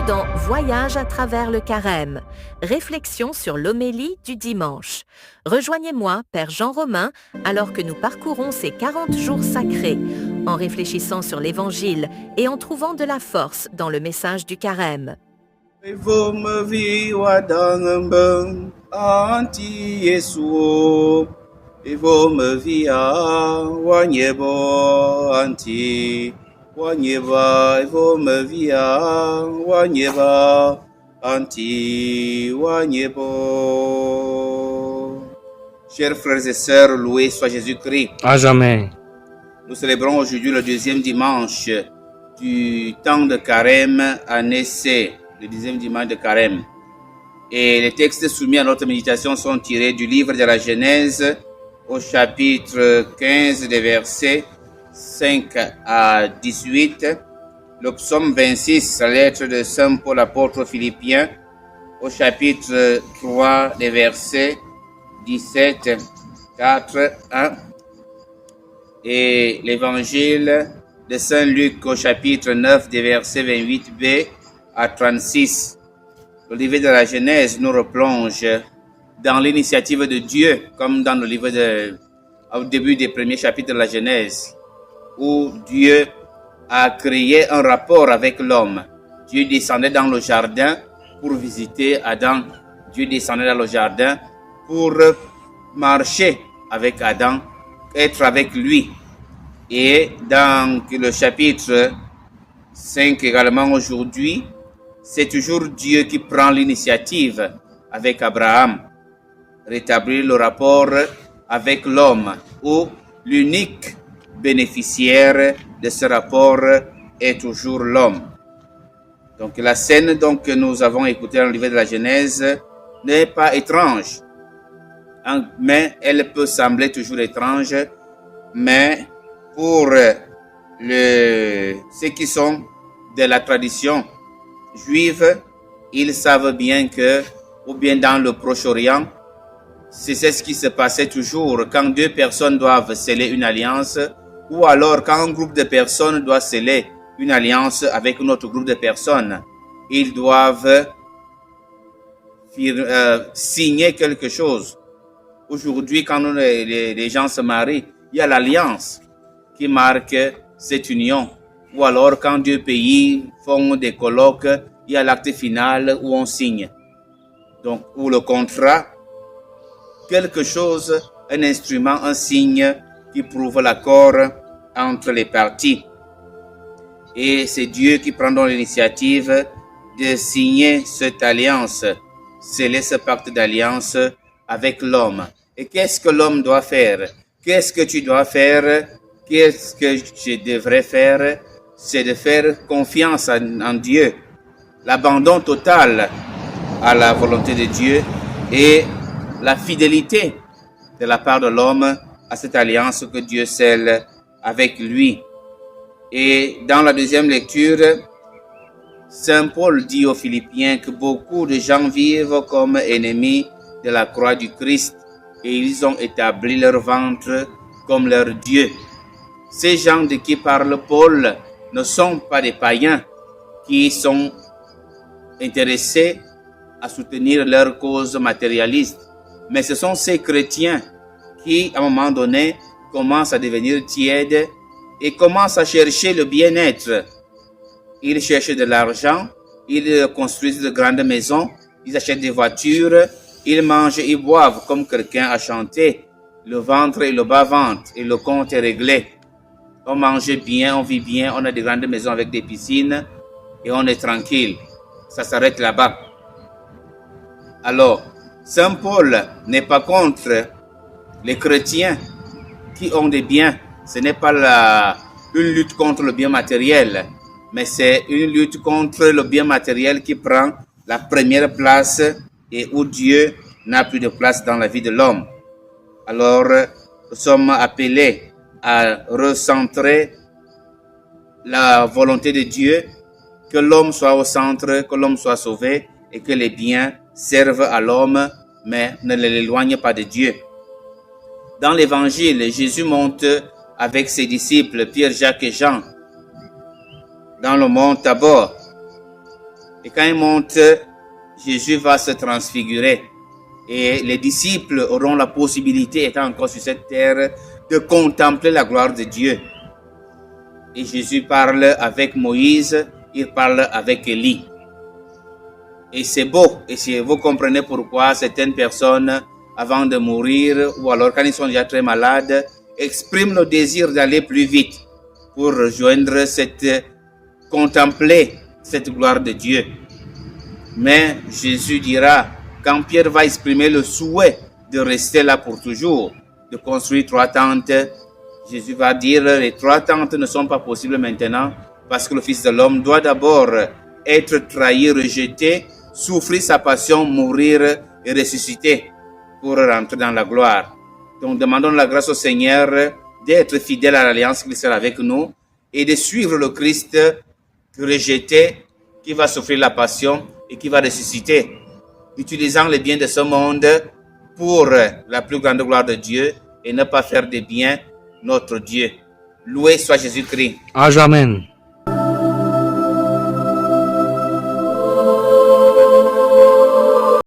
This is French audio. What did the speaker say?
dans Voyage à travers le Carême, réflexion sur l'homélie du dimanche. Rejoignez-moi, Père Jean Romain, alors que nous parcourons ces 40 jours sacrés, en réfléchissant sur l'Évangile et en trouvant de la force dans le message du Carême. Wanyeba evome via wanyeba anti wanyebo. Chers frères et sœurs, loué soit Jésus-Christ. À jamais. Nous célébrons aujourd'hui le deuxième dimanche du temps de Carême, année C, le deuxième dimanche de Carême. Et les textes soumis à notre méditation sont tirés du livre de la Genèse au chapitre 15 des versets 5 à 18, le psaume 26, la lettre de Saint Paul apôtre aux Philippiens, au chapitre 3 des versets 17, 4, 1, et l'évangile de Saint Luc au chapitre 9 des versets 28b à 36. Le livre de la Genèse nous replonge dans l'initiative de Dieu, comme dans le livre au début des premiers chapitres de la Genèse, où Dieu a créé un rapport avec l'homme. Dieu descendait dans le jardin pour visiter Adam. Dieu descendait dans le jardin pour marcher avec Adam, être avec lui. Et dans le chapitre 5 également aujourd'hui, c'est toujours Dieu qui prend l'initiative avec Abraham, rétablir le rapport avec l'homme, où l'unique bénéficiaire de ce rapport est toujours l'homme. Donc la scène que nous avons écoutée dans le livre de la Genèse n'est pas étrange, mais elle peut sembler toujours étrange, mais pour ceux qui sont de la tradition juive, ils savent bien que, ou bien dans le Proche-Orient, c'est ce qui se passait toujours quand deux personnes doivent sceller une alliance, ou alors quand un groupe de personnes doit sceller une alliance avec un autre groupe de personnes. Ils doivent signer quelque chose. Aujourd'hui, quand les gens se marient, il y a l'alliance qui marque cette union. Ou alors quand deux pays font des colloques, il y a l'acte final où on signe. Donc, ou le contrat, quelque chose, un instrument, un signe qui prouve l'accord entre les parties. Et c'est Dieu qui prend donc l'initiative de signer cette alliance, sceller ce pacte d'alliance avec l'homme. Et qu'est-ce que l'homme doit faire? Qu'est-ce que tu dois faire? Qu'est-ce que je devrais faire? C'est de faire confiance en Dieu, l'abandon total à la volonté de Dieu et la fidélité de la part de l'homme à cette alliance que Dieu scelle avec lui. Et dans la deuxième lecture, Saint Paul dit aux Philippiens que beaucoup de gens vivent comme ennemis de la croix du Christ et ils ont établi leur ventre comme leur Dieu. Ces gens de qui parle Paul ne sont pas des païens qui sont intéressés à soutenir leur cause matérialiste, mais ce sont ces chrétiens qui, à un moment donné, commencent à devenir tièdes et commencent à chercher le bien-être. Ils cherchent de l'argent, ils construisent de grandes maisons, ils achètent des voitures, ils mangent, ils boivent comme quelqu'un a chanté, le ventre et le bas-ventre, et le compte est réglé. On mange bien, on vit bien, on a de grandes maisons avec des piscines et on est tranquille. Ça s'arrête là-bas. Alors, Saint Paul n'est pas contre les chrétiens qui ont des biens. Ce n'est pas une lutte contre le bien matériel, mais c'est une lutte contre le bien matériel qui prend la première place et où Dieu n'a plus de place dans la vie de l'homme. Alors, nous sommes appelés à recentrer la volonté de Dieu, que l'homme soit au centre, que l'homme soit sauvé et que les biens servent à l'homme, mais ne l'éloignent pas de Dieu. Dans l'évangile, Jésus monte avec ses disciples, Pierre, Jacques et Jean, dans le mont Tabor. Et quand il monte, Jésus va se transfigurer. Et les disciples auront la possibilité, étant encore sur cette terre, de contempler la gloire de Dieu. Et Jésus parle avec Moïse, il parle avec Élie. Et c'est beau, et si vous comprenez pourquoi certaines personnes, avant de mourir, ou alors quand ils sont déjà très malades, expriment le désir d'aller plus vite pour rejoindre contempler cette gloire de Dieu. Mais Jésus dira, quand Pierre va exprimer le souhait de rester là pour toujours, de construire 3 tentes, Jésus va dire, les 3 tentes ne sont pas possibles maintenant parce que le Fils de l'homme doit d'abord être trahi, rejeté, souffrir sa passion, mourir et ressusciter pour rentrer dans la gloire. Donc demandons la grâce au Seigneur d'être fidèle à l'alliance qu'il sera avec nous et de suivre le Christ rejeté qui va souffrir la passion et qui va ressusciter, utilisant les biens de ce monde pour la plus grande gloire de Dieu et ne pas faire des biens notre Dieu. Loué soit Jésus-Christ. Amen.